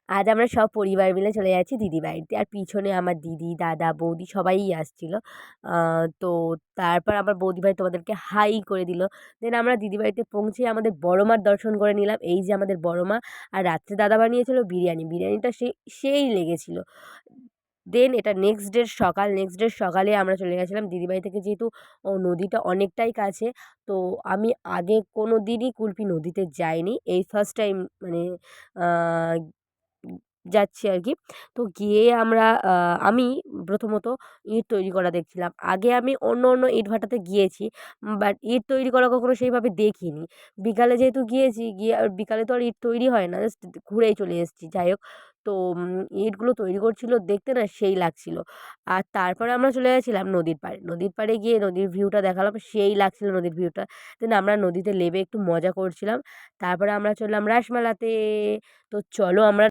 আজ আমরা সব পরিবার মিলে চলে যাচ্ছি দিদি বাড়িতে। আর পিছনে আমার দিদি, দাদা, বৌদি সবাই আসছিল। তো তারপর আমার বৌদিভাই তোমাদেরকে হাই করে দিল। দেন আমরা দিদি বাড়িতে পৌঁছে আমাদের বড় মার দর্শন করে নিলাম। এই যে আমাদের বড় মা। আর রাত্রে দাদা বানিয়েছিল বিরিয়ানি। বিরিয়ানিটা সেই লেগেছিল। দেন এটা নেক্সট ডের সকালে আমরা চলে গেছিলাম দিদিবাড়ি থেকে, যেহেতু নদীটা অনেকটাই কাছে। তো আমি আগে কোনো দিনই কুলপি নদীতে যাইনি। এই ফার্স্ট টাইম মানে আ যাচ্ছি আর কি। তো গিয়ে আমি প্রথমত ইট তৈরি করা দেখছিলাম। আগে আমি অন্য ইটভাটাতে গিয়েছি। বাট ইট তৈরি করা কখনো সেইভাবে দেখিনি। বিকালে যেহেতু গিয়েছি, গিয়ে আর বিকালে তো আর ইট তৈরি হয় না। জাস্ট ঘুরেই চলে এসেছি। যাই হোক, তো ইটগুলো তৈরি করছিল, দেখতে না সেই লাগছিল। আর তারপরে আমরা চলে গেছিলাম নদীর পাড়ে। নদীর পাড়ে গিয়ে নদীর ভিউটা দেখালাম। সেই লাগছিল নদীর ভিউটা। দেন আমরা নদীতে নেমে একটু মজা করছিলাম। তারপরে আমরা চললাম রাসমেলাতে। তো চলো আমরা